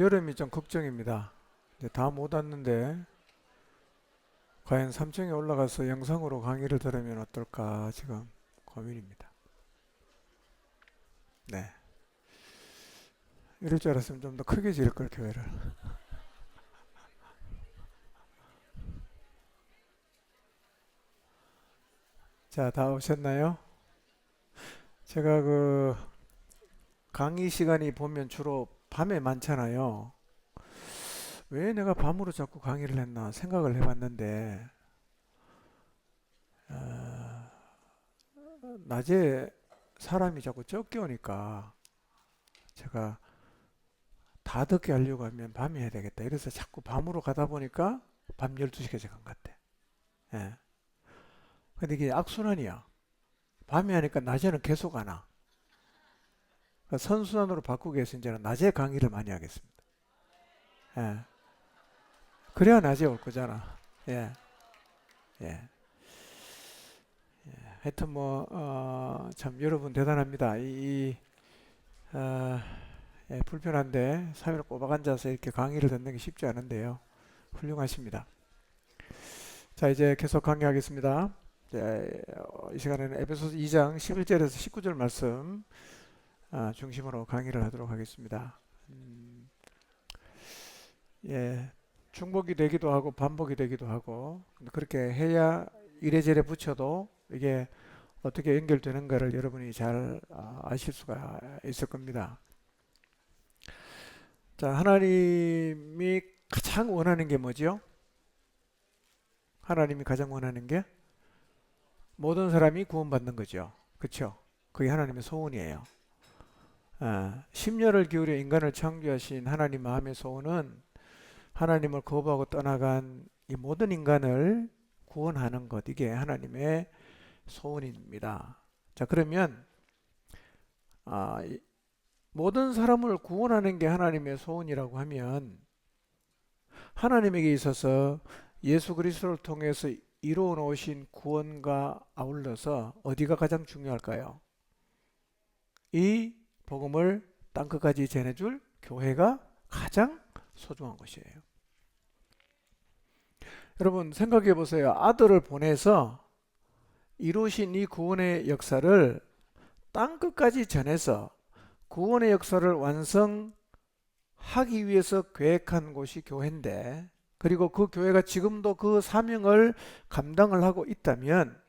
여름이 좀 걱정입니다. 이제 다 못 왔는데 과연 3층에 올라가서 영상으로 강의를 들으면 어떨까 지금 고민입니다. 네. 이럴 줄 알았으면 좀 더 크게 지을 걸 교회를. 자, 다 오셨나요? 제가 그 강의 시간이 보면 주로 밤에 많잖아요. 왜 내가 밤으로 자꾸 강의를 했나 생각을 해봤는데 낮에 사람이 자꾸 적게 오니까 제가 다 듣게 하려고 하면 밤에 해야 되겠다. 이래서 자꾸 밤으로 가다 보니까 밤 12시까지 간 것 같아. 예. 근데 이게 악순환이야. 밤에 하니까 낮에는 계속 안 와. 그러니까 선순환으로 바꾸기 위해서 이제는 낮에 강의를 많이 하겠습니다. 예. 그래야 낮에 올 거잖아. 예. 예. 하여튼 뭐, 참, 여러분 대단합니다. 어, 예, 불편한데 3일 꼬박 앉아서 이렇게 강의를 듣는 게 쉽지 않은데요. 훌륭하십니다. 자, 이제 계속 강의하겠습니다. 이 시간에는 에베소서 2장 11절에서 19절 말씀 중심으로 강의를 하도록 하겠습니다. 예, 중복이 되기도 하고 반복이 되기도 하고 그렇게 해야 이래저래 붙여도 이게 어떻게 연결되는가를 여러분이 잘 아실 수가 있을 겁니다. 자, 하나님이 가장 원하는 게 뭐죠? 하나님이 가장 원하는 게 모든 사람이 구원받는 거죠. 그렇죠? 그게 하나님의 소원이에요. 심려를 기울여 인간을 창조하신 하나님 마음의 소원은 하나님을 거부하고 떠나간 이 모든 인간을 구원하는 것, 이게 하나님의 소원입니다. 자, 그러면 모든 사람을 구원하는 게 하나님의 소원이라고 하면 하나님에게 있어서 예수 그리스도를 통해서 이루어 놓으신 구원과 아울러서 어디가 가장 중요할까요? 이 복음을 땅끝까지 전해줄 교회가 가장 소중한 것이에요. 여러분 생각해 보세요. 아들을 보내서 이루신 이 구원의 역사를 땅끝까지 전해서 구원의 역사를 완성하기 위해서 계획한 곳이 교회인데, 그리고 그 교회가 지금도 그 사명을 감당을 하고 있다면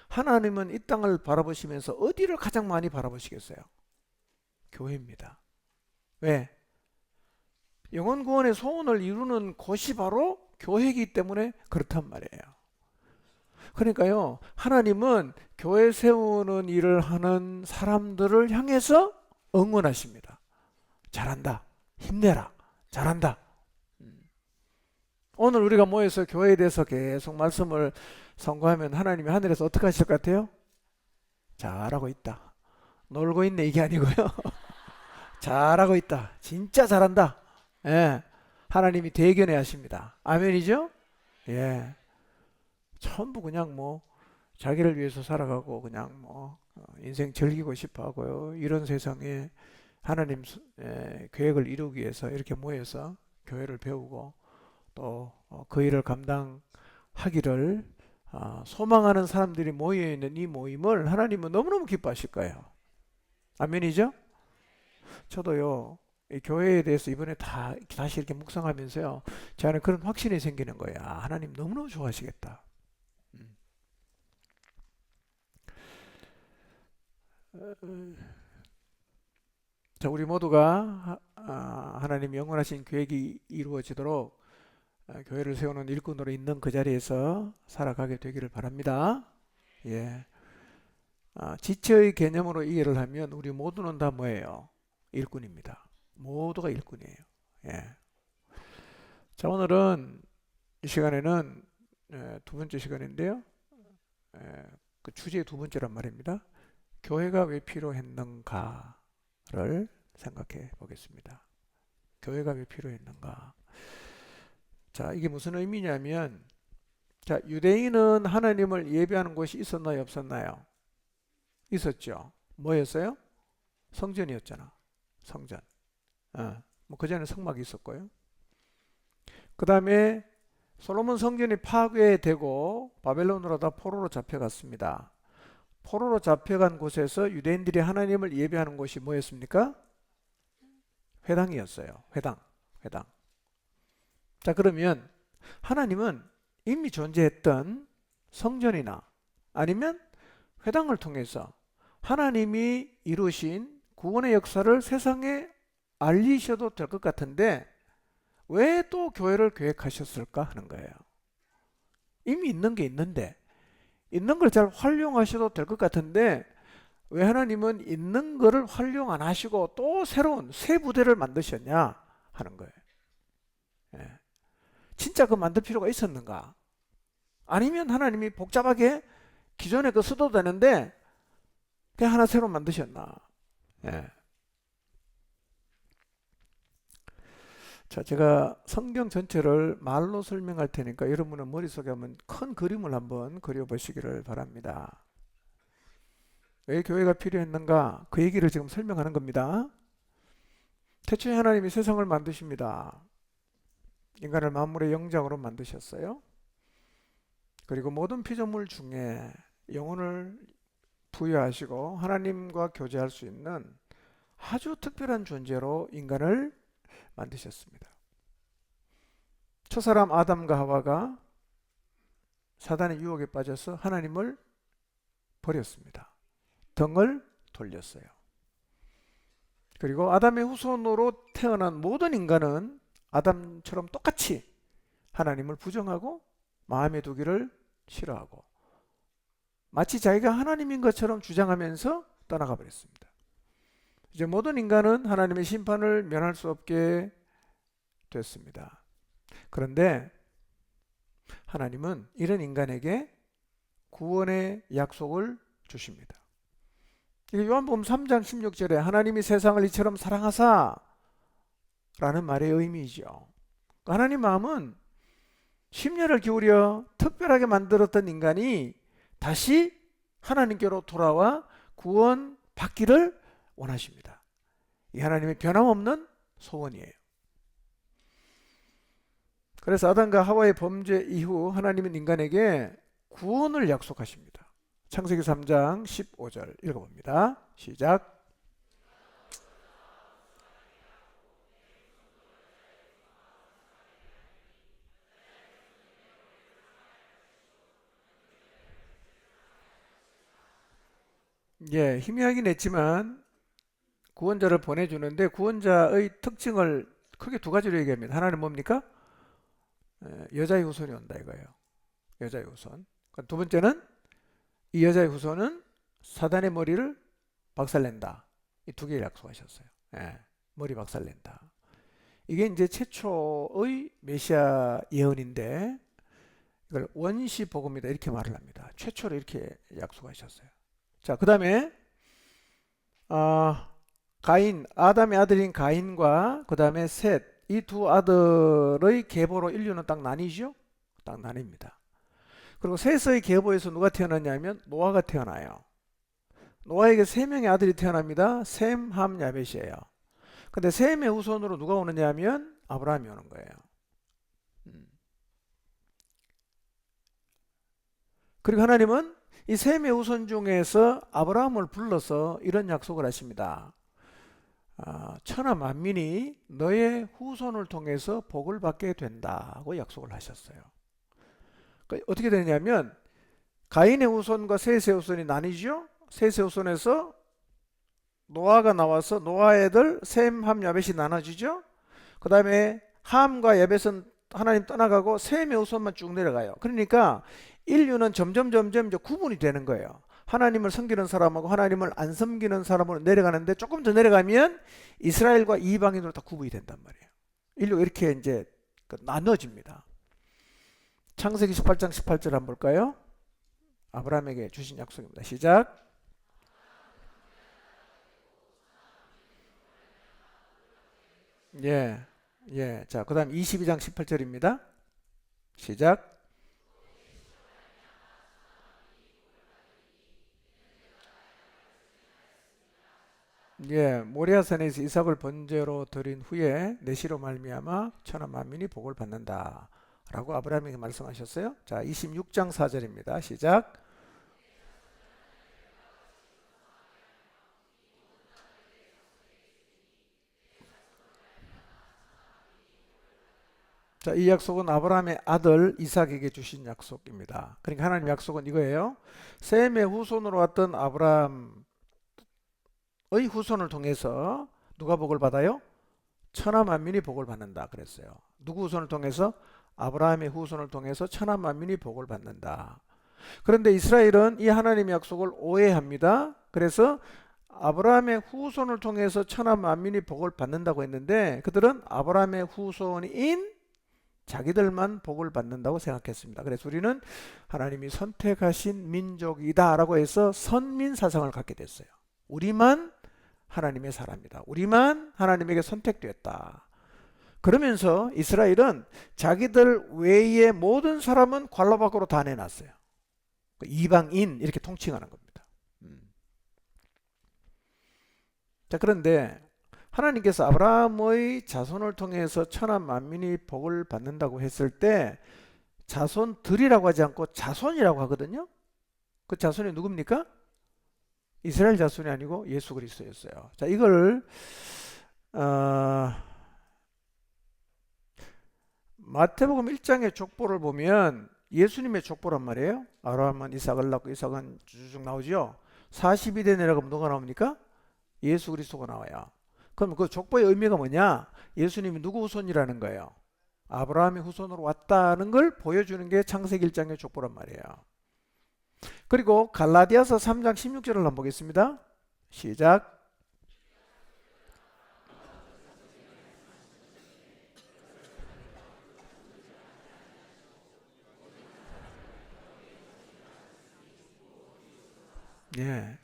하나님은 이 땅을 바라보시면서 어디를 가장 많이 바라보시겠어요? 교회입니다. 왜? 영혼 구원의 소원을 이루는 곳이 바로 교회이기 때문에 그렇단 말이에요. 그러니까요, 하나님은 교회 세우는 일을 하는 사람들을 향해서 응원하십니다. 잘한다. 힘내라. 잘한다. 오늘 우리가 모여서 교회에 대해서 계속 말씀을 선고하면 하나님이 하늘에서 어떻게 하실 것 같아요? 잘하고 있다. 놀고 있네 이게 아니고요. 잘하고 있다. 진짜 잘한다. 예. 하나님이 대견해 하십니다. 아멘이죠? 예. 전부 그냥 뭐 자기를 위해서 살아가고 그냥 뭐 인생 즐기고 싶어 하고요. 이런 세상에 하나님 계획을 이루기 위해서 이렇게 모여서 교회를 배우고 또 그 일을 감당하기를 소망하는 사람들이 모여있는 이 모임을 하나님은 너무너무 기뻐하실 거예요. 아멘이죠? 저도요, 이 교회에 대해서 이번에 다시 이렇게 묵상하면서요, 제 안에 그런 확신이 생기는 거예요. 하나님 너무너무 좋아하시겠다. 자, 우리 모두가 하나님 영원하신 계획이 이루어지도록 교회를 세우는 일꾼으로 있는 그 자리에서 살아가게 되기를 바랍니다. 예. 지체의 개념으로 이해를 하면 우리 모두는 다 뭐예요? 일꾼입니다. 모두가 일꾼이에요. 예. 자, 오늘은 이 시간에는 두 번째 시간인데요. 그 주제의 두 번째란 말입니다. 교회가 왜 필요했는가를 생각해 보겠습니다. 교회가 왜 필요했는가? 자, 이게 무슨 의미냐면, 자, 유대인은 하나님을 예배하는 곳이 있었나요, 없었나요? 있었죠. 뭐였어요? 성전이었잖아. 성전. 뭐 그전에 성막이 있었고요. 그 다음에 솔로몬 성전이 파괴되고 바벨론으로 다 포로로 잡혀갔습니다. 포로로 잡혀간 곳에서 유대인들이 하나님을 예배하는 곳이 뭐였습니까? 회당이었어요. 회당. 자, 그러면 하나님은 이미 존재했던 성전이나 아니면 회당을 통해서 하나님이 이루신 구원의 역사를 세상에 알리셔도 될 것 같은데 왜 또 교회를 계획하셨을까 하는 거예요. 이미 있는 게 있는데 있는 걸 잘 활용하셔도 될 것 같은데 왜 하나님은 있는 거를 활용 안 하시고 또 새로운 새 부대를 만드셨냐 하는 거예요. 예. 진짜 그 만들 필요가 있었는가? 아니면 하나님이 복잡하게 기존에 그 써도 되는데 그냥 하나 새로 만드셨나? 예. 자, 제가 성경 전체를 말로 설명할 테니까 여러분은 머릿속에 한번 큰 그림을 한번 그려보시기를 바랍니다. 왜 교회가 필요했는가? 그 얘기를 지금 설명하는 겁니다. 태초에 하나님이 세상을 만드십니다. 인간을 만물의 영장으로 만드셨어요. 그리고 모든 피조물 중에 영혼을 부여하시고 하나님과 교제할 수 있는 아주 특별한 존재로 인간을 만드셨습니다. 첫사람 아담과 하와가 사단의 유혹에 빠져서 하나님을 버렸습니다. 등을 돌렸어요. 그리고 아담의 후손으로 태어난 모든 인간은 아담처럼 똑같이 하나님을 부정하고 마음에 두기를 싫어하고 마치 자기가 하나님인 것처럼 주장하면서 떠나가 버렸습니다. 이제 모든 인간은 하나님의 심판을 면할 수 없게 됐습니다. 그런데 하나님은 이런 인간에게 구원의 약속을 주십니다. 이게 요한복음 3장 16절에 하나님이 세상을 이처럼 사랑하사 라는 말의 의미이죠. 하나님 마음은 심려를 기울여 특별하게 만들었던 인간이 다시 하나님께로 돌아와 구원 받기를 원하십니다. 이 하나님의 변함없는 소원이에요. 그래서 아담과 하와의 범죄 이후 하나님은 인간에게 구원을 약속하십니다. 창세기 3장 15절 읽어봅니다. 시작. 예, 희미하긴 했지만 구원자를 보내주는데 구원자의 특징을 크게 두 가지로 얘기합니다. 하나는 뭡니까? 여자의 후손이 온다 이거예요. 여자의 후손. 두 번째는 이 여자의 후손은 사단의 머리를 박살낸다. 이 두 개를 약속하셨어요. 예, 머리 박살낸다. 이게 이제 최초의 메시아 예언인데 이걸 원시 복음이다 이렇게 말을 합니다. 최초로 이렇게 약속하셨어요. 자, 그 다음에 가인, 아담의 아들인 가인과 그 다음에 셋, 이 두 아들의 계보로 인류는 딱 나뉘죠? 딱 나뉩니다. 그리고 셋의 계보에서 누가 태어났냐면 노아가 태어나요. 노아에게 세 명의 아들이 태어납니다. 셈, 함, 야벳이에요. 근데 셈의 후손으로 누가 오느냐 하면 아브라함이 오는 거예요. 그리고 하나님은 이 셈의 후손 중에서 아브라함을 불러서 이런 약속을 하십니다. 천하 만민이 너의 후손을 통해서 복을 받게 된다고 약속을 하셨어요. 그러니까 어떻게 되냐면 가인의 후손과 셋의 후손이 나뉘죠. 셋의 후손에서 노아가 나와서 노아의 애들 셈, 함, 야벳이 나눠지죠. 그 다음에 함과 야벳은 하나님 떠나가고 셈의 후손만 쭉 내려가요. 그러니까 인류는 점점 이제 구분이 되는 거예요. 하나님을 섬기는 사람하고 하나님을 안 섬기는 사람으로 내려가는데 조금 더 내려가면 이스라엘과 이방인으로 다 구분이 된단 말이에요. 인류가 이렇게 이제 나눠집니다. 창세기 18장 18절 한번 볼까요? 아브라함에게 주신 약속입니다. 시작. 예, 예. 자, 그 다음 22장 18절입니다. 시작. 예, 모리아산에서 이삭을 번제로 드린 후에 내시로 말미암아 천하 만민이 복을 받는다라고 아브라함에게 말씀하셨어요. 자, 26장 4절입니다. 시작. 자, 이 약속은 아브라함의 아들 이삭에게 주신 약속입니다. 그러니까 하나님 약속은 이거예요. 셈의 후손으로 왔던 아브라함의 후손을 통해서 누가 복을 받아요? 천하 만민이 복을 받는다 그랬어요. 누구 후손을 통해서? 아브라함의 후손을 통해서 천하 만민이 복을 받는다. 그런데 이스라엘은 이 하나님의 약속을 오해합니다. 그래서 아브라함의 후손을 통해서 천하 만민이 복을 받는다고 했는데 그들은 아브라함의 후손인 자기들만 복을 받는다고 생각했습니다. 그래서 우리는 하나님이 선택하신 민족이다라고 해서 선민 사상을 갖게 됐어요. 우리만 하나님의 사람이다. 우리만 하나님에게 선택되었다. 그러면서 이스라엘은 자기들 외의 모든 사람은 관로 밖으로 다 내놨어요. 이방인 이렇게 통칭하는 겁니다. 자, 그런데 하나님께서 아브라함의 자손을 통해서 천하 만민이 복을 받는다고 했을 때 자손들이라고 하지 않고 자손이라고 하거든요. 그 자손이 누굽니까? 이스라엘 자손이 아니고 예수 그리스도였어요. 자, 이걸 마태복음 1장의 족보를 보면 예수님의 족보란 말이에요. 아브라함은 이삭을 낳고 이삭은 쭉 나오죠. 42대 내려가면 누가 나옵니까? 예수 그리스도가 나와요. 그럼 그 족보의 의미가 뭐냐? 예수님이 누구 후손이라는 거예요? 아브라함의 후손으로 왔다는 걸 보여주는 게 창세기 1장의 족보란 말이에요. 그리고 갈라디아서 3장 16절을 한번 보겠습니다. 시작. 예.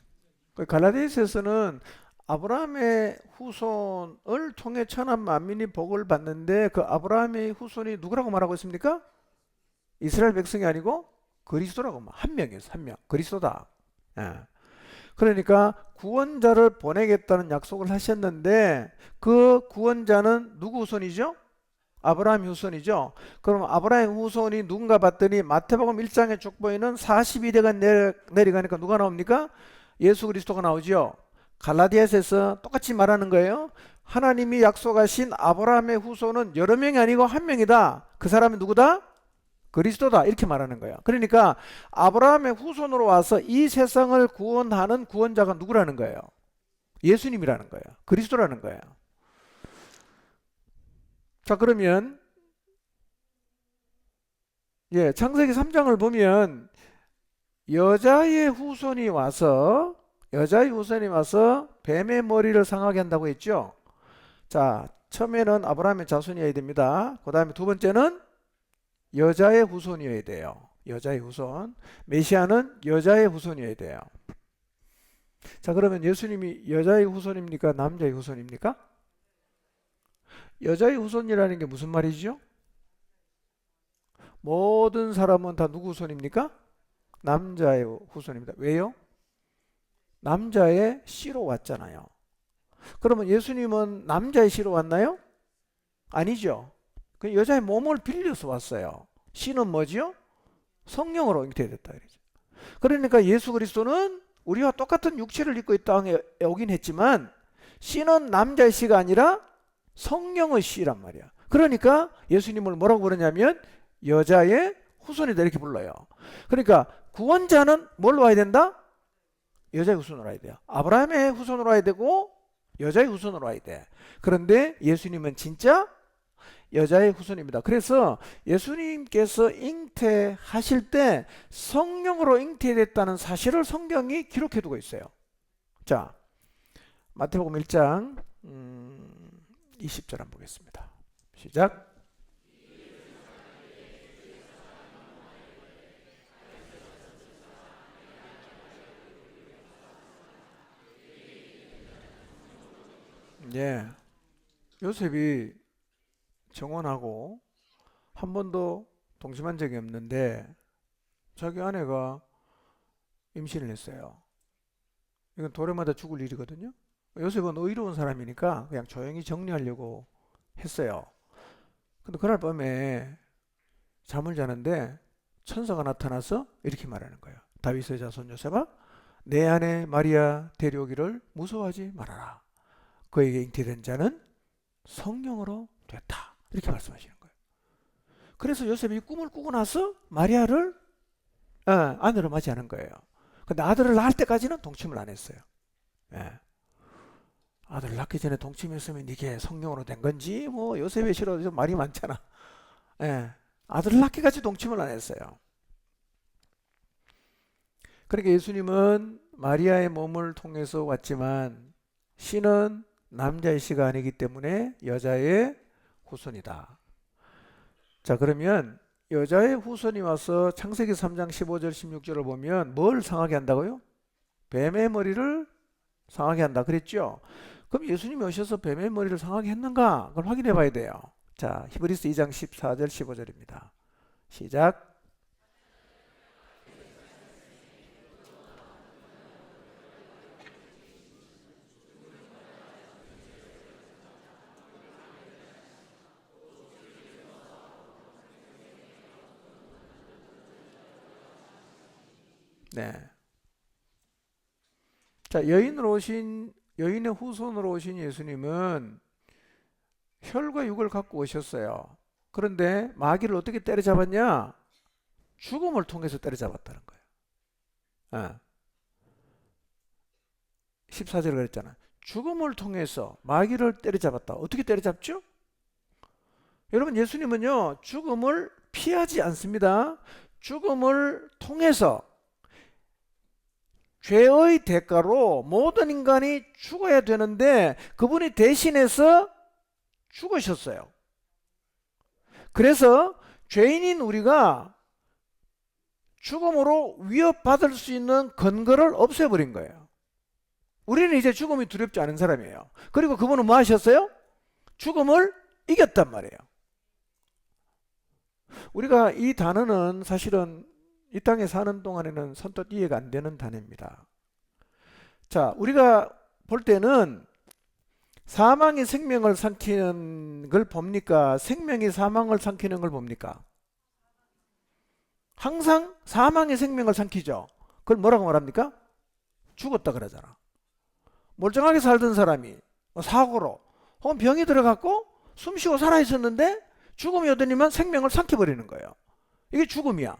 갈라디아서에서는 아브라함의 후손을 통해 천하 만민이 복을 받는데 그 아브라함의 후손이 누구라고 말하고 있습니까? 이스라엘 백성이 아니고 그리스도라고 한 명이에요. 한 명. 그리스도다. 예. 그러니까 구원자를 보내겠다는 약속을 하셨는데 그 구원자는 누구 후손이죠? 아브라함 후손이죠. 그럼 아브라함 후손이 누군가 봤더니 마태복음 1장의 족보에는 42대가 내려가니까 누가 나옵니까? 예수 그리스도가 나오죠. 갈라디아서에서 똑같이 말하는 거예요. 하나님이 약속하신 아브라함의 후손은 여러 명이 아니고 한 명이다. 그 사람이 누구다? 그리스도다. 이렇게 말하는 거예요. 그러니까 아브라함의 후손으로 와서 이 세상을 구원하는 구원자가 누구라는 거예요? 예수님이라는 거예요. 그리스도라는 거예요. 자, 그러면 창세기 3장을 보면 여자의 후손이 와서 뱀의 머리를 상하게 한다고 했죠. 자, 처음에는 아브라함의 자손이어야 됩니다. 그 다음에 두 번째는 여자의 후손이어야 돼요. 여자의 후손. 메시아는 여자의 후손이어야 돼요. 자, 그러면 예수님이 여자의 후손입니까? 남자의 후손입니까? 여자의 후손이라는 게 무슨 말이죠? 모든 사람은 다 누구 후손입니까? 남자의 후손입니다. 왜요? 남자의 씨로 왔잖아요. 그러면 예수님은 남자의 씨로 왔나요? 아니죠. 그 여자의 몸을 빌려서 왔어요. 씨는 뭐지요? 성령으로 잉태됐다. 그러니까 예수 그리스도는 우리와 똑같은 육체를 입고 이 땅에 오긴 했지만 씨는 남자의 씨가 아니라 성령의 씨란 말이야. 그러니까 예수님을 뭐라고 부르냐면 여자의 후손이다 이렇게 불러요. 그러니까 구원자는 뭘로 와야 된다? 여자의 후손으로 와야 돼요. 아브라함의 후손으로 와야 되고 여자의 후손으로 와야 돼. 그런데 예수님은 진짜 여자의 후손입니다. 그래서 예수님께서 잉태하실 때 성령으로 잉태됐다는 사실을 성경이 기록해 두고 있어요. 자, 마태복음 1장 20절 한번 보겠습니다. 시작. 예, 요셉이 정혼하고 한 번도 동침한 적이 없는데 자기 아내가 임신을 했어요. 이건 도래마다 죽을 일이거든요. 요셉은 의로운 사람이니까 그냥 조용히 정리하려고 했어요. 근데 그날 밤에 잠을 자는데 천사가 나타나서 이렇게 말하는 거예요. 다윗의 자손 요셉아, 내 아내 마리아 데려오기를 무서워하지 말아라. 그에게 잉태된 자는 성령으로 됐다. 이렇게 말씀하시는 거예요. 그래서 요셉이 꿈을 꾸고 나서 마리아를 아내로 맞이하는 거예요. 근데 아들을 낳을 때까지는 동침을 안 했어요. 예. 아들 낳기 전에 동침했으면 이게 성령으로 된 건지 뭐 요셉의 실어도 말이 많잖아. 예. 아들을 낳기까지 동침을 안 했어요. 그러니까 예수님은 마리아의 몸을 통해서 왔지만 씨는 남자의 씨가 아니기 때문에 여자의 후손이다. 자, 그러면 여자의 후손이 와서 창세기 3장 15절 16절을 보면 뭘 상하게 한다고요? 뱀의 머리를 상하게 한다 그랬죠? 그럼 예수님이 오셔서 뱀의 머리를 상하게 했는가? 그걸 확인해 봐야 돼요. 자, 히브리서 2장 14절 15절입니다. 시작. 네. 자, 여인의 후손으로 오신 예수님은 혈과 육을 갖고 오셨어요. 그런데 마귀를 어떻게 때려잡았냐? 죽음을 통해서 때려잡았다는 거예요. 14절에 그랬잖아. 죽음을 통해서 마귀를 때려잡았다. 어떻게 때려잡죠? 여러분, 예수님은요, 죽음을 피하지 않습니다. 죽음을 통해서 죄의 대가로 모든 인간이 죽어야 되는데 그분이 대신해서 죽으셨어요. 그래서 죄인인 우리가 죽음으로 위협받을 수 있는 근거를 없애버린 거예요. 우리는 이제 죽음이 두렵지 않은 사람이에요. 그리고 그분은 뭐 하셨어요? 죽음을 이겼단 말이에요. 우리가 이 단어는 사실은 이 땅에 사는 동안에는 선뜻 이해가 안 되는 단어입니다. 자, 우리가 볼 때는 사망이 생명을 삼키는 걸 봅니까? 생명이 사망을 삼키는 걸 봅니까? 항상 사망이 생명을 삼키죠. 그걸 뭐라고 말합니까? 죽었다 그러잖아. 멀쩡하게 살던 사람이 사고로 혹은 병이 들어갔고 숨쉬고 살아있었는데 죽음이 오더니만 생명을 삼켜버리는 거예요. 이게 죽음이야.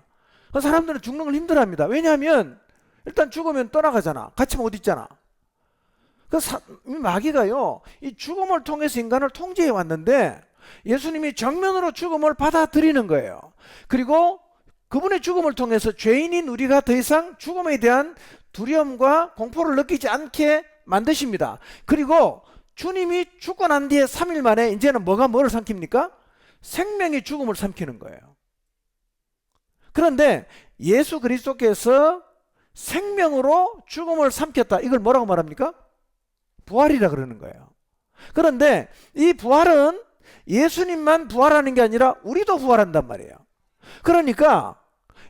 사람들은 죽는 걸 힘들어합니다. 왜냐하면 일단 죽으면 떠나가잖아. 같이 못 있잖아. 마귀가요, 이 죽음을 통해서 인간을 통제해 왔는데 예수님이 정면으로 죽음을 받아들이는 거예요. 그리고 그분의 죽음을 통해서 죄인인 우리가 더 이상 죽음에 대한 두려움과 공포를 느끼지 않게 만드십니다. 그리고 주님이 죽고 난 뒤에 3일 만에 이제는 뭐를 삼킵니까? 생명이 죽음을 삼키는 거예요. 그런데 예수 그리스도께서 생명으로 죽음을 삼켰다. 이걸 뭐라고 말합니까? 부활이라 그러는 거예요. 그런데 이 부활은 예수님만 부활하는 게 아니라 우리도 부활한단 말이에요. 그러니까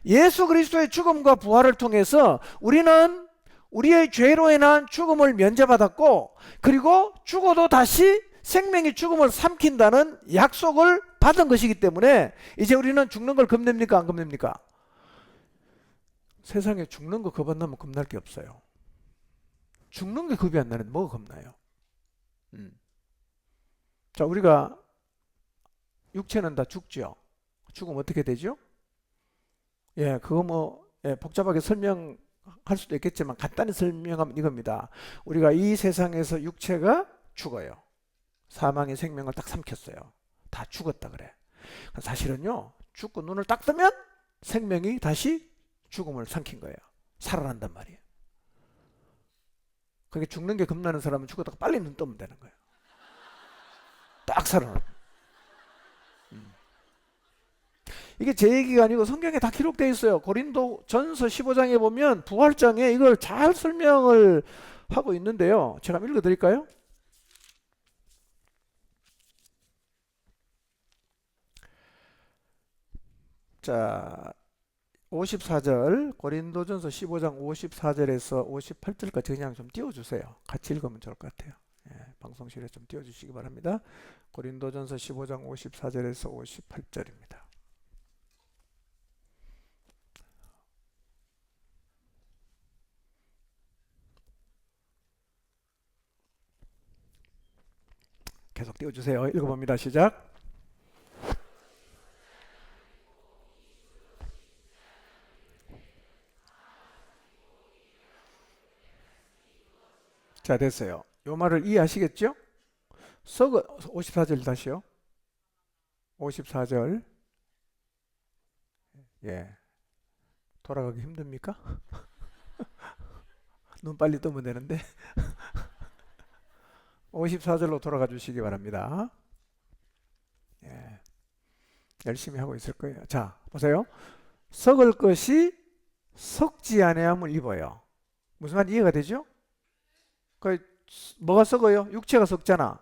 예수 그리스도의 죽음과 부활을 통해서 우리는 우리의 죄로 인한 죽음을 면제받았고, 그리고 죽어도 다시 생명이 죽음을 삼킨다는 약속을 받은 것이기 때문에 이제 우리는 죽는 걸 겁냅니까? 안 겁냅니까? 세상에 죽는 거 겁 안 나면 겁날 게 없어요. 죽는 게 겁이 안 나는데 뭐가 겁나요? 자, 우리가 육체는 다 죽죠. 죽으면 어떻게 되죠? 예, 그거 복잡하게 설명할 수도 있겠지만 간단히 설명하면 이겁니다. 우리가 이 세상에서 육체가 죽어요. 사망의 생명을 딱 삼켰어요. 다 죽었다 그래. 사실은요, 죽고 눈을 딱 뜨면 생명이 다시 죽음을 삼킨 거예요. 살아난단 말이에요. 그게 죽는 게 겁나는 사람은 죽었다가 빨리 눈 뜨면 되는 거예요. 딱 살아나. 이게 제 얘기가 아니고 성경에 다 기록되어 있어요. 고린도 전서 15장에 보면 부활장에 이걸 잘 설명을 하고 있는데요. 제가 한번 읽어드릴까요? 자, 54절, 고린도전서 15장 54절에서 58절까지 그냥 좀 띄워주세요. 같이 읽으면 좋을 것 같아요. 방송실에 좀 띄워주시기 바랍니다. 고린도전서 15장 54절에서 58절입니다. 계속 띄워주세요. 읽어봅니다. 시작. 자, 됐어요. 요 말을 이해하시겠죠? 54절 다시요. 54절. 예. 돌아가기 힘듭니까? 눈 빨리 뜨면 되는데. 54절로 돌아가 주시기 바랍니다. 예. 열심히 하고 있을 거예요. 자, 보세요. 썩을 것이 썩지 아니함을 입어요. 무슨 말 이해가 되죠? 뭐가 썩어요? 육체가 썩잖아.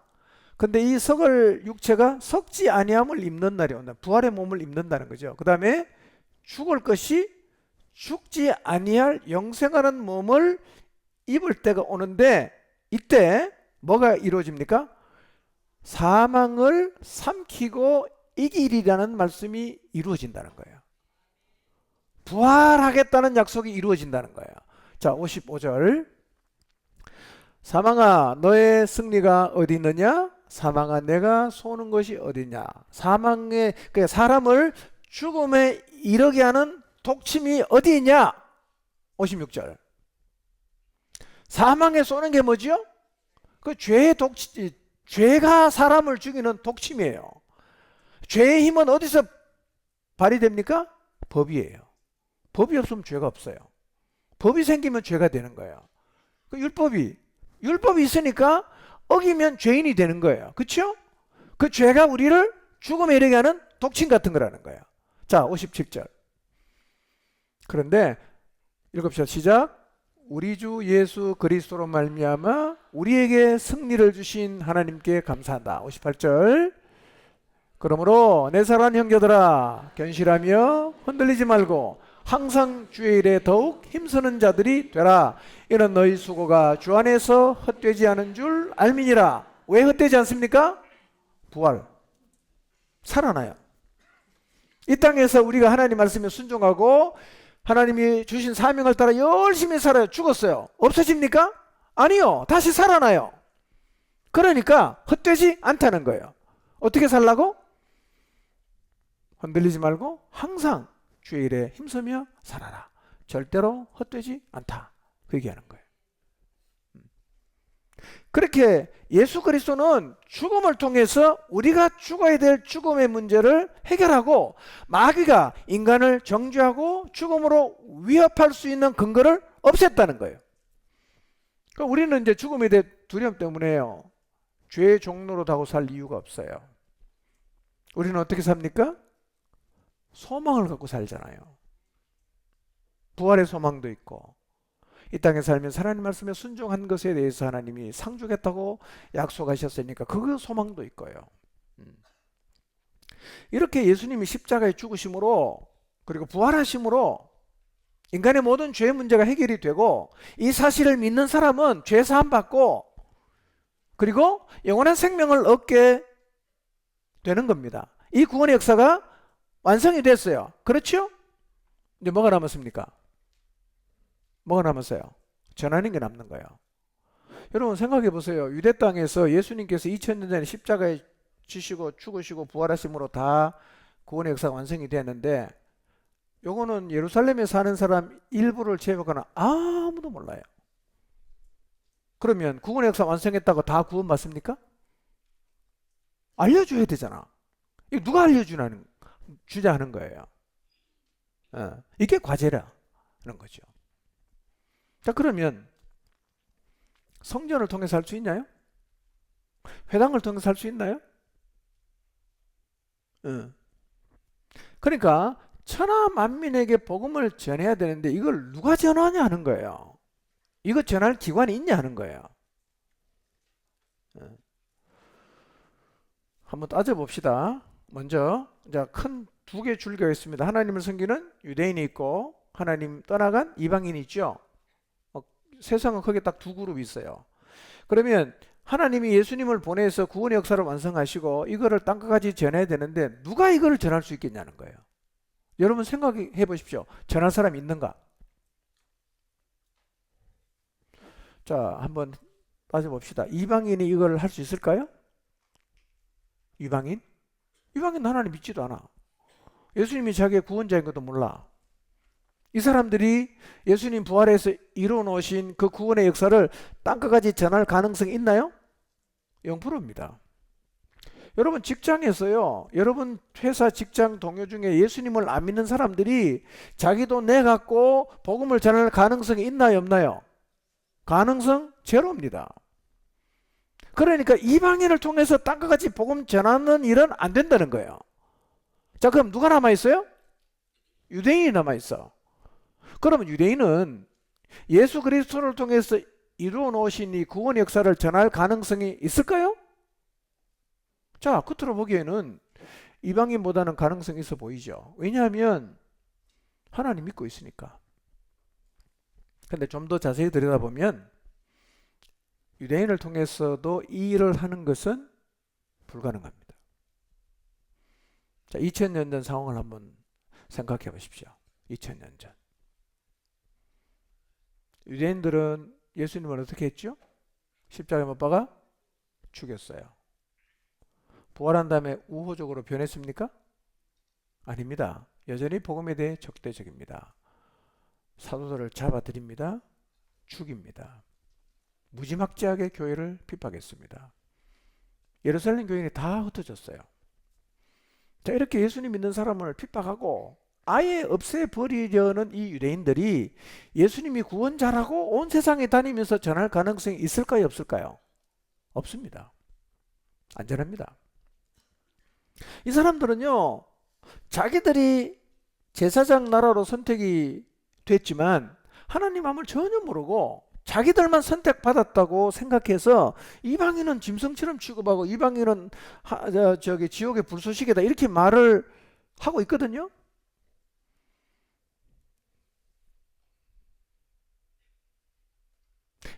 근데 이 썩을 육체가 썩지 아니함을 입는 날이 온다. 부활의 몸을 입는다는 거죠. 그 다음에 죽을 것이 죽지 아니할 영생하는 몸을 입을 때가 오는데, 이때 뭐가 이루어집니까? 사망을 삼키고 이기리라는 말씀이 이루어진다는 거예요. 부활하겠다는 약속이 이루어진다는 거예요. 자, 55절. 사망아 너의 승리가 어디 있느냐? 사망아 내가 쏘는 것이 어디 있냐? 사망의 사람을 죽음에 이르게 하는 독침이 어디 있냐? 56절. 사망에 쏘는 게 뭐죠? 그 죄가 사람을 죽이는 독침이에요. 죄의 힘은 어디서 발휘됩니까? 법이에요. 법이 없으면 죄가 없어요. 법이 생기면 죄가 되는 거예요. 그 율법이 있으니까 어기면 죄인이 되는 거예요. 그렇죠? 그 죄가 우리를 죽음에 이르게 하는 독침 같은 거라는 거예요. 자, 57절. 그런데 읽읍시다. 시작. 우리 주 예수 그리스도로 말미암아 우리에게 승리를 주신 하나님께 감사한다. 58절. 그러므로 내 사랑하는 형제들아 견실하며 흔들리지 말고 항상 주의 일에 더욱 힘쓰는 자들이 되라. 이는 너희 수고가 주 안에서 헛되지 않은 줄 알미니라. 왜 헛되지 않습니까? 부활. 살아나요. 이 땅에서 우리가 하나님 말씀에 순종하고 하나님이 주신 사명을 따라 열심히 살아요. 죽었어요. 없어집니까? 아니요. 다시 살아나요. 그러니까 헛되지 않다는 거예요. 어떻게 살라고? 흔들리지 말고 항상 주의 일에 힘쓰며 살아라. 절대로 헛되지 않다. 그 얘기하는 거예요. 그렇게 예수 그리스도는 죽음을 통해서 우리가 죽어야 될 죽음의 문제를 해결하고 마귀가 인간을 정죄하고 죽음으로 위협할 수 있는 근거를 없앴다는 거예요. 그러니까 우리는 이제 죽음에 대해 두려움 때문에요. 죄의 종로로 타고 살 이유가 없어요. 우리는 어떻게 삽니까? 소망을 갖고 살잖아요. 부활의 소망도 있고 이 땅에 살면서 하나님 말씀에 순종한 것에 대해서 하나님이 상 주겠다고 약속하셨으니까 그 소망도 있고요. 이렇게 예수님이 십자가에 죽으심으로 그리고 부활하심으로 인간의 모든 죄의 문제가 해결이 되고 이 사실을 믿는 사람은 죄 사함 받고 그리고 영원한 생명을 얻게 되는 겁니다. 이 구원의 역사가 완성이 됐어요. 그렇죠? 이제 뭐가 남았습니까? 뭐가 남았어요? 전하는 게 남는 거예요. 여러분 생각해 보세요. 유대 땅에서 예수님께서 2000년 전에 십자가에 지시고 죽으시고 부활하심으로 다 구원의 역사가 완성이 됐는데 요거는 예루살렘에 사는 사람 일부를 제외하고는 아무도 몰라요. 그러면 구원의 역사 완성했다고 다 구원받습니까? 알려줘야 되잖아. 이거 누가 주자 하는 거예요. 이게 과제라는 거죠. 자, 그러면 성전을 통해서 할 수 있나요? 회당을 통해서 할 수 있나요? 그러니까 천하 만민에게 복음을 전해야 되는데 이걸 누가 전하냐 하는 거예요. 이거 전할 기관이 있냐 하는 거예요. 한번 따져봅시다. 먼저 큰 두 개 줄기가 있습니다. 하나님을 섬기는 유대인이 있고 하나님 떠나간 이방인이 있죠. 세상은 크게 딱 두 그룹이 있어요. 그러면 하나님이 예수님을 보내서 구원의 역사를 완성하시고 이거를 땅끝까지 전해야 되는데 누가 이걸 전할 수 있겠냐는 거예요. 여러분 생각해 보십시오. 전할 사람이 있는가? 자, 한번 따져봅시다. 이방인이 이걸 할 수 있을까요? 이방인? 이방인 하나님 믿지도 않아. 예수님이 자기의 구원자인 것도 몰라. 이 사람들이 예수님 부활해서 이루어 놓으신 그 구원의 역사를 땅끝까지 전할 가능성이 있나요? 0%입니다. 여러분 직장에서요, 여러분 회사 직장 동료 중에 예수님을 안 믿는 사람들이 자기 돈 내갖고 복음을 전할 가능성이 있나요, 없나요? 가능성 제로입니다. 그러니까 이방인을 통해서 땅끝까지 복음 전하는 일은 안 된다는 거예요. 자, 그럼 누가 남아있어요? 유대인이 남아있어. 그러면 유대인은 예수 그리스도를 통해서 이루어 놓으신 이 구원 역사를 전할 가능성이 있을까요? 자, 끝으로 보기에는 이방인보다는 가능성이 있어 보이죠. 왜냐하면 하나님 믿고 있으니까. 근데 좀 더 자세히 들여다보면 유대인을 통해서도 이 일을 하는 것은 불가능합니다. 자, 2000년 전 상황을 한번 생각해 보십시오. 2000년 전. 유대인들은 예수님을 어떻게 했죠? 십자가에 못 박아 죽였어요. 부활한 다음에 우호적으로 변했습니까? 아닙니다. 여전히 복음에 대해 적대적입니다. 사도들을 잡아들입니다. 죽입니다. 무지막지하게 교회를 핍박했습니다. 예루살렘 교인이 다 흩어졌어요. 자, 이렇게 예수님 믿는 사람을 핍박하고 아예 없애버리려는 이 유대인들이 예수님이 구원자라고 온 세상에 다니면서 전할 가능성이 있을까요, 없을까요? 없습니다. 안전합니다. 이 사람들은요, 자기들이 제사장 나라로 선택이 됐지만 하나님 마음을 전혀 모르고 자기들만 선택받았다고 생각해서 이방인은 짐승처럼 취급하고 이방인은 지옥의 불쏘시개다 이렇게 말을 하고 있거든요.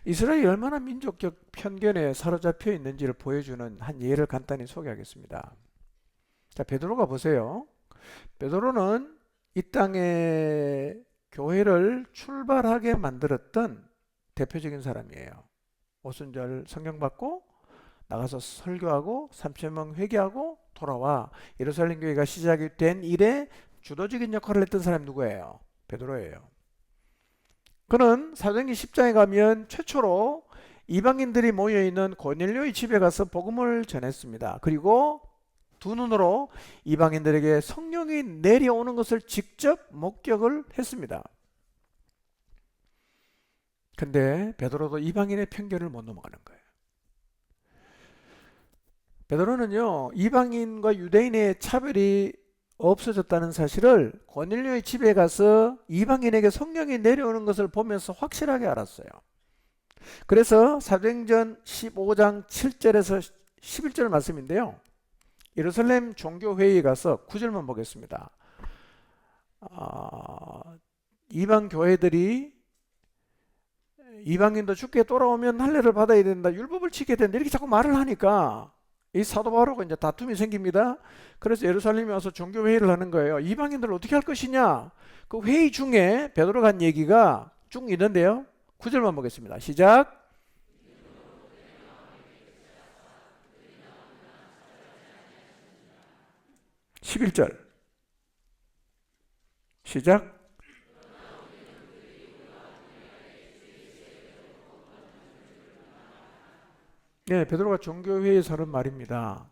이스라엘이 얼마나 민족적 편견에 사로잡혀 있는지를 보여주는 한 예를 간단히 소개하겠습니다. 자, 베드로가 보세요. 베드로는 이 땅에 교회를 출발하게 만들었던 대표적인 사람이에요. 오순절 성경 받고 나가서 설교하고 3,000명 회개하고 돌아와 예루살렘 교회가 시작이 된 일에 주도적인 역할을 했던 사람이 누구예요? 베드로예요. 그는 사도행전 10장에 가면 최초로 이방인들이 모여있는 고넬료의 집에 가서 복음을 전했습니다. 그리고 두 눈으로 이방인들에게 성령이 내려오는 것을 직접 목격을 했습니다. 근데 베드로도 이방인의 편견을 못 넘어가는 거예요. 베드로는요, 이방인과 유대인의 차별이 없어졌다는 사실을 고넬료의 집에 가서 이방인에게 성령이 내려오는 것을 보면서 확실하게 알았어요. 그래서 사도행전 15장 7절에서 11절 말씀인데요. 예루살렘 종교회의에 가서 9절만 보겠습니다. 이방 교회들이 이방인도 주께 돌아오면 할례를 받아야 된다, 율법을 지켜야 된다 이렇게 자꾸 말을 하니까 이 사도 바울하고 이제 다툼이 생깁니다. 그래서 예루살렘에 와서 종교회의를 하는 거예요. 이방인들을 어떻게 할 것이냐. 그 회의 중에 베드로가 한 얘기가 쭉 있는데요. 9절만 보겠습니다. 시작. 11절 시작. 네, 베드로가 종교회의에서 하는 말입니다.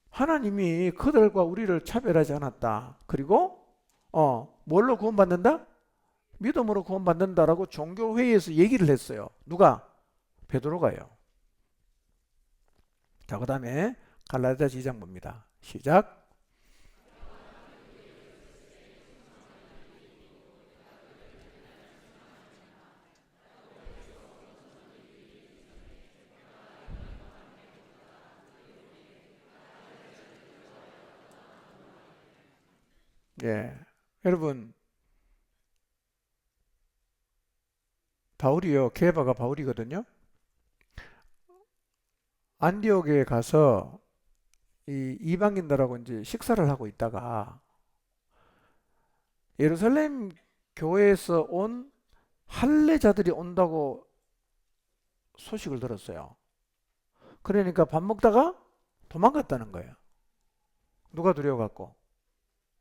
하나님이 그들과 우리를 차별하지 않았다. 그리고 뭘로 구원받는다? 믿음으로 구원받는다라고 종교회의에서 얘기를 했어요. 누가? 베드로가요. 자, 그 다음에 갈라디아서 2장 봅니다. 시작. 예, 여러분 바울이요, 게바가 바울이거든요. 안디옥에 가서 이 이방인들하고 이제 식사를 하고 있다가 예루살렘 교회에서 온 할례자들이 온다고 소식을 들었어요. 그러니까 밥 먹다가 도망갔다는 거예요. 누가 두려워갖고?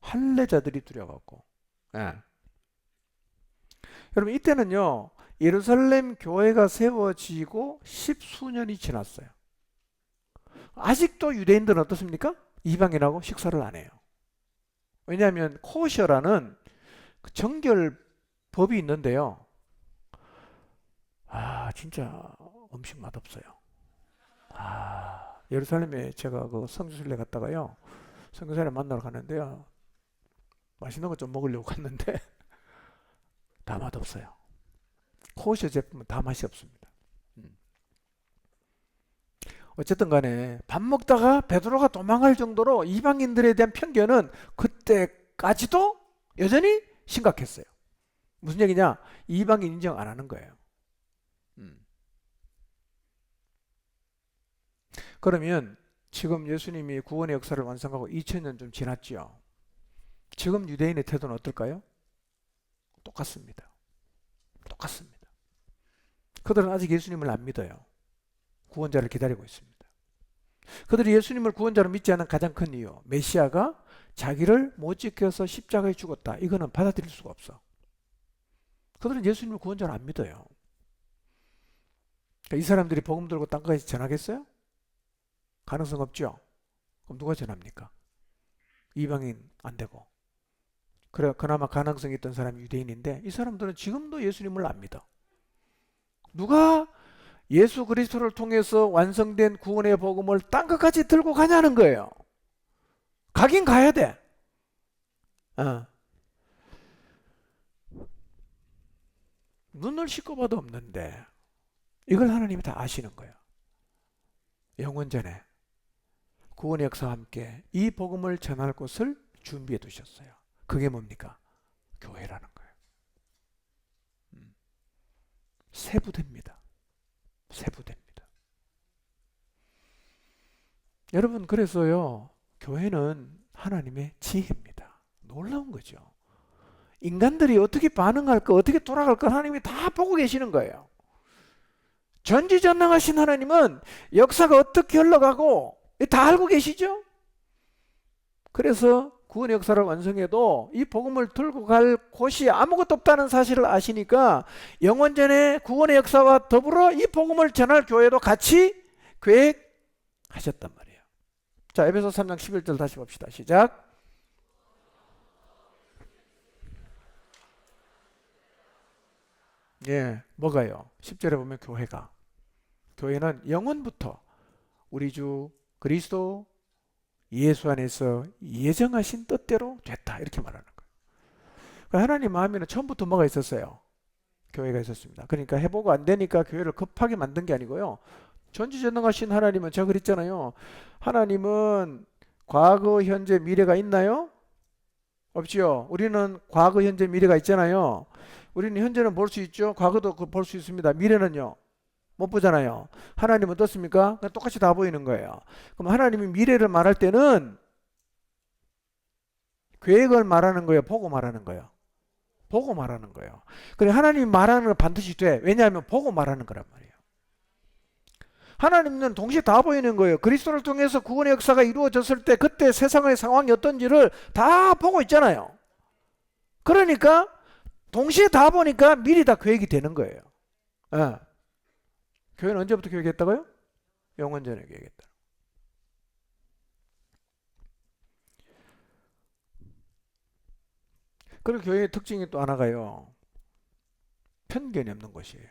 할례자들이 두려워갖고. 예. 여러분 이때는요 예루살렘 교회가 세워지고 십수년이 지났어요. 아직도 유대인들은 어떻습니까? 이방인하고 식사를 안 해요. 왜냐하면 코셔라는 그 정결법이 있는데요. 진짜 음식 맛없어요. 예루살렘에 제가 그 성지순례 갔다가요. 선교사님 만나러 갔는데요. 맛있는 거 좀 먹으려고 갔는데 다 맛없어요. 코셔 제품은 다 맛이 없습니다. 어쨌든 간에 밥 먹다가 베드로가 도망갈 정도로 이방인들에 대한 편견은 그때까지도 여전히 심각했어요. 무슨 얘기냐? 이방인 인정 안 하는 거예요. 그러면 지금 예수님이 구원의 역사를 완성하고 2000년 좀 지났죠. 지금 유대인의 태도는 어떨까요? 똑같습니다. 똑같습니다. 그들은 아직 예수님을 안 믿어요. 구원자를 기다리고 있습니다. 그들이 예수님을 구원자로 믿지 않은 가장 큰 이유, 메시아가 자기를 못 지켜서 십자가에 죽었다. 이거는 받아들일 수가 없어. 그들은 예수님을 구원자로 안 믿어요. 그러니까 이 사람들이 복음 들고 땅까지 전하겠어요? 가능성 없죠. 그럼 누가 전합니까? 이방인 안 되고. 그래, 그나마 가능성이 있던 사람이 유대인인데 이 사람들은 지금도 예수님을 안 믿어. 누가 예수 그리스도를 통해서 완성된 구원의 복음을 딴 것까지 들고 가냐는 거예요. 가긴 가야 돼. 눈을 씻고 봐도 없는데 이걸 하나님이 다 아시는 거예요. 영원전에 구원의 역사와 함께 이 복음을 전할 곳을 준비해 두셨어요. 그게 뭡니까? 교회라는 거예요. 세부됩니다. 세부됩니다. 여러분 그래서요 교회는 하나님의 지혜입니다. 놀라운 거죠. 인간들이 어떻게 반응할까 어떻게 돌아갈까 하나님이 다 보고 계시는 거예요. 전지전능하신 하나님은 역사가 어떻게 흘러가고 다 알고 계시죠. 그래서 구원의 역사를 완성해도 이 복음을 들고 갈 곳이 아무것도 없다는 사실을 아시니까 영원전에 구원의 역사와 더불어 이 복음을 전할 교회도 같이 계획하셨단 말이에요. 자, 에베소 3장 11절 다시 봅시다. 시작. 예, 뭐가요? 10절에 보면 교회는 영원부터 우리 주 그리스도 예수 안에서 예정하신 뜻대로 됐다 이렇게 말하는 거예요. 그러니까 하나님 마음에는 처음부터 뭐가 있었어요? 교회가 있었습니다. 그러니까 해보고 안 되니까 교회를 급하게 만든 게 아니고요. 전지전능하신 하나님은 제가 그랬잖아요. 하나님은 과거, 현재, 미래가 있나요? 없지요. 우리는 과거, 현재, 미래가 있잖아요. 우리는 현재는 볼 수 있죠. 과거도 볼 수 있습니다. 미래는요. 못 보잖아요. 하나님은 어떻습니까? 똑같이 다 보이는 거예요. 그럼 하나님이 미래를 말할 때는 계획을 말하는 거예요? 보고 말하는 거예요? 보고 말하는 거예요. 그래 하나님이 말하는 건 반드시 돼. 왜냐하면 보고 말하는 거란 말이에요. 하나님은 동시에 다 보이는 거예요. 그리스도를 통해서 구원의 역사가 이루어졌을 때 그때 세상의 상황이 어떤지를 다 보고 있잖아요. 그러니까 동시에 다 보니까 미리 다 계획이 되는 거예요. 교회는 언제부터 계획했다고요? 영원전에 계획했다. 그리고 교회의 특징이 또 하나가요. 편견이 없는 것이에요.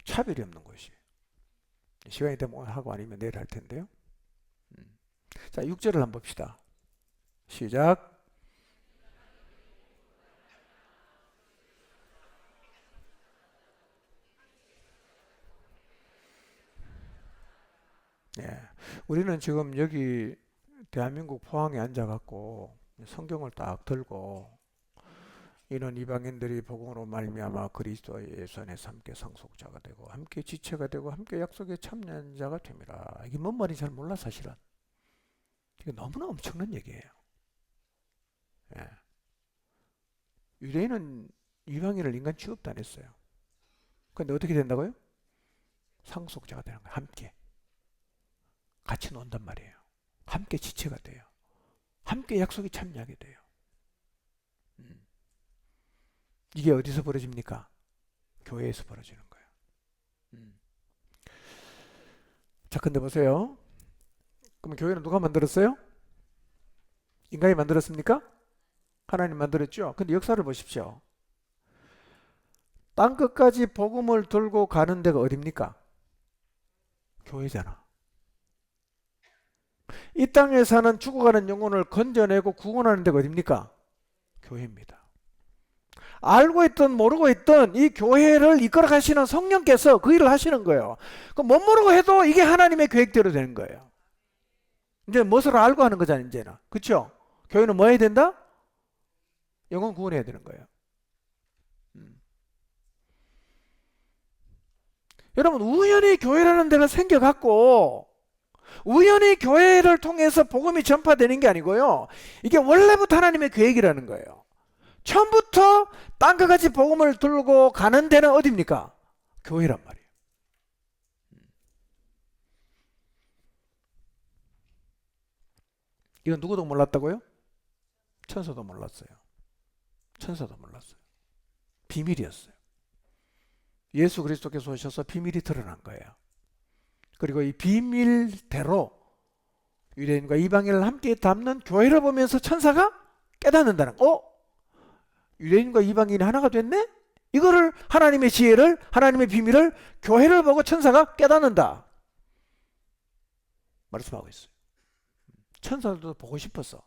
차별이 없는 것이에요. 시간이 되면 오늘 하고 아니면 내일 할 텐데요. 자, 6절을 한번 봅시다. 시작. 예. 우리는 지금 여기 대한민국 포항에 앉아갖고 성경을 딱 들고 이는 이방인들이 복음으로 말미암아 그리스도의 예수안에 함께 상속자가 되고 함께 지체가 되고 함께 약속에 참여한 자가 됨이라. 이게 뭔 말인지 잘 몰라 사실은. 이게 너무나 엄청난 얘기예요. 예. 유대인은 이방인을 인간 취급도 안 했어요. 근데 어떻게 된다고요? 상속자가 되는 거예요. 함께 같이 논단 말이에요. 함께 지체가 돼요. 함께 약속에 참여하게 돼요. 이게 어디서 벌어집니까? 교회에서 벌어지는 거예요. 자, 근데 보세요. 그럼 교회는 누가 만들었어요? 인간이 만들었습니까? 하나님 만들었죠. 근데 역사를 보십시오. 땅 끝까지 복음을 들고 가는 데가 어딥니까? 교회잖아. 이 땅에 사는 죽어가는 영혼을 건져내고 구원하는 데가 어딥니까? 교회입니다. 알고 있든 모르고 있든 이 교회를 이끌어 가시는 성령께서 그 일을 하시는 거예요. 그럼 못 모르고 해도 이게 하나님의 계획대로 되는 거예요. 이제 무엇을 알고 하는 거잖아요, 이제는. 그렇죠? 교회는 뭐 해야 된다? 영혼 구원해야 되는 거예요. 여러분, 우연히 교회라는 데가 생겨갖고 우연히 교회를 통해서 복음이 전파되는 게 아니고요. 이게 원래부터 하나님의 계획이라는 거예요. 처음부터 땅과 같이 복음을 들고 가는 데는 어디입니까? 교회란 말이에요. 이건 누구도 몰랐다고요? 천사도 몰랐어요. 천사도 몰랐어요. 비밀이었어요. 예수 그리스도께서 오셔서 비밀이 드러난 거예요. 그리고 이 비밀대로 유대인과 이방인을 함께 담는 교회를 보면서 천사가 깨닫는다는 거. 유대인과 이방인이 하나가 됐네? 이거를 하나님의 지혜를, 하나님의 비밀을 교회를 보고 천사가 깨닫는다 말씀하고 있어요. 천사들도 보고 싶었어.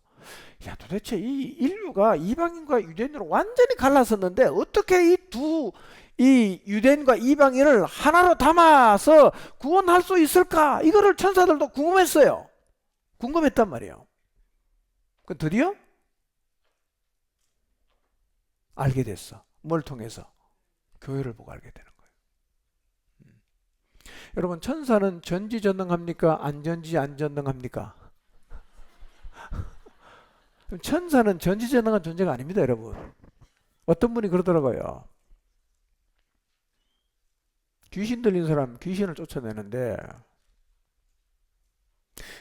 야, 도대체 이 인류가 이방인과 유대인으로 완전히 갈랐었는데 어떻게 이 유대인과 이방인을 하나로 담아서 구원할 수 있을까? 이거를 천사들도 궁금했어요. 궁금했단 말이에요. 그 드디어 알게 됐어. 뭘 통해서? 교회를 보고 알게 되는 거예요. 여러분, 천사는 전지전능합니까? 안전지안전능합니까? 천사는 전지전능한 존재가 아닙니다, 여러분. 어떤 분이 그러더라고요. 귀신 들린 사람 귀신을 쫓아내는데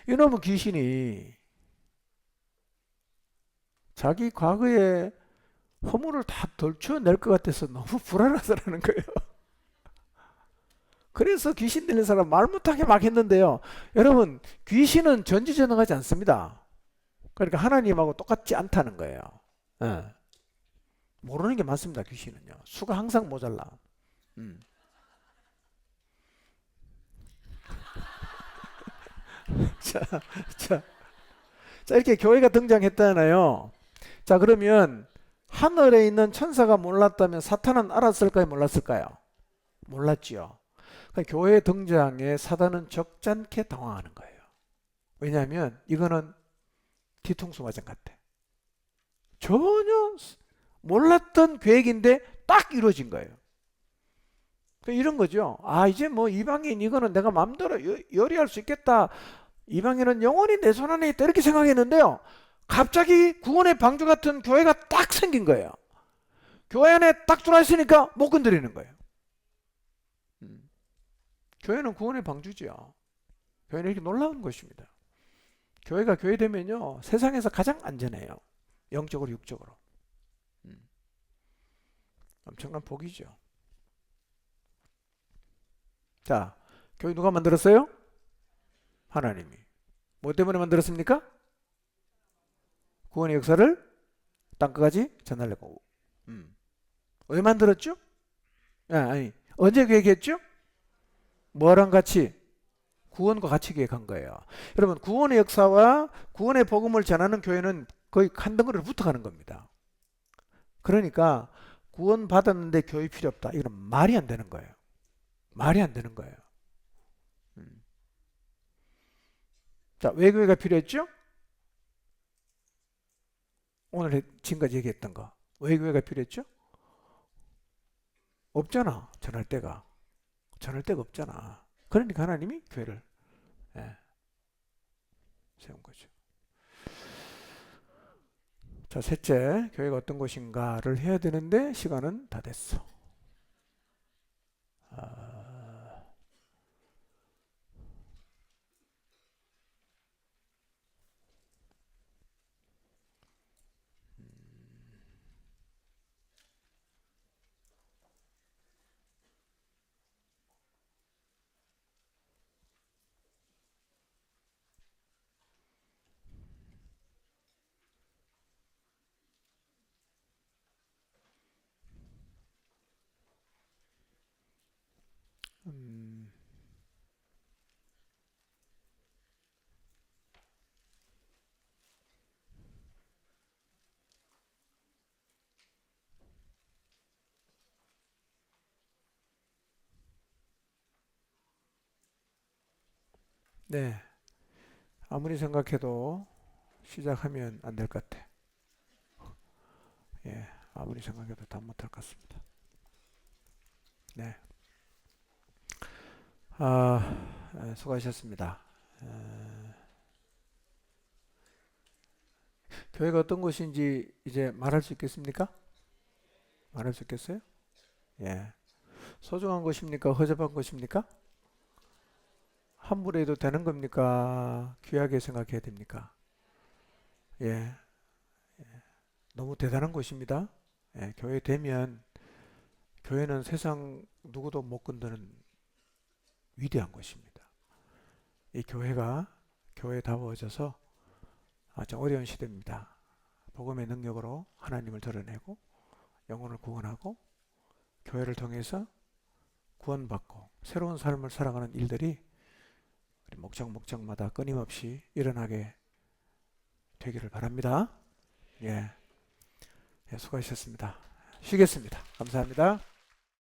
이놈의 귀신이 자기 과거에 허물을 다 덜쳐낼 것 같아서 너무 불안하다는 거예요. 그래서 귀신 들린 사람 말 못하게 막 했는데요. 여러분, 귀신은 전지전능하지 않습니다. 그러니까 하나님하고 똑같지 않다는 거예요. 네. 모르는 게 많습니다. 귀신은요. 수가 항상 모자라. 자, 자, 자, 이렇게 교회가 등장했잖아요. 자, 그러면 하늘에 있는 천사가 몰랐다면 사탄은 알았을까요? 몰랐을까요? 몰랐지요. 그러니까 교회 등장에 사단은 적잖게 당황하는 거예요. 왜냐하면 이거는 뒤통수 맞은 것 같아. 전혀 몰랐던 계획인데 딱 이루어진 거예요. 이런 거죠. 아, 이제 뭐 이방인 이거는 내가 마음대로 요리할 수 있겠다. 이방인은 영원히 내 손 안에 있다. 이렇게 생각했는데요. 갑자기 구원의 방주 같은 교회가 딱 생긴 거예요. 교회 안에 딱 들어와 있으니까 못 건드리는 거예요. 교회는 구원의 방주죠. 교회는 이렇게 놀라운 것입니다. 교회가 교회 되면요, 세상에서 가장 안전해요. 영적으로 육적으로. 엄청난 복이죠. 자, 교회 누가 만들었어요? 하나님이. 뭐 때문에 만들었습니까? 구원의 역사를 땅끝까지 전하려고. 왜 만들었죠? 아니, 언제 계획했죠? 뭐랑 같이? 구원과 같이 계획한 거예요. 여러분, 구원의 역사와 구원의 복음을 전하는 교회는 거의 한 덩어리로 붙어가는 겁니다. 그러니까 구원 받았는데 교회 필요 없다. 이건 말이 안 되는 거예요. 말이 안 되는 거예요. 자, 왜 교회가 필요했죠? 오늘 지금까지 얘기했던 거. 왜 교회가 필요했죠? 없잖아. 전할 데가. 전할 데가 없잖아. 그러니까 하나님이 교회를 예, 세운 거죠. 자, 셋째, 교회가 어떤 곳인가를 해야 되는데 시간은 다 됐어. 아, 음, 네. 아무리 생각해도 시작하면 안 될 것 같아. 예, 아무리 생각해도 다 못할 것 같습니다. 네. 수고하셨습니다. 교회가 어떤 곳인지 이제 말할 수 있겠습니까? 말할 수 있겠어요? 예. 소중한 것입니까? 허접한 것입니까? 함부로 해도 되는 겁니까? 귀하게 생각해야 됩니까? 예. 너무 대단한 것입니다. 예. 교회 되면 교회는 세상 누구도 못 건드는 위대한 것입니다. 이 교회가 교회다워져서 좀 어려운 시대입니다. 복음의 능력으로 하나님을 드러내고 영혼을 구원하고 교회를 통해서 구원받고 새로운 삶을 살아가는 일들이 우리 목장마다 끊임없이 일어나게 되기를 바랍니다. 예, 수고하셨습니다. 쉬겠습니다. 감사합니다.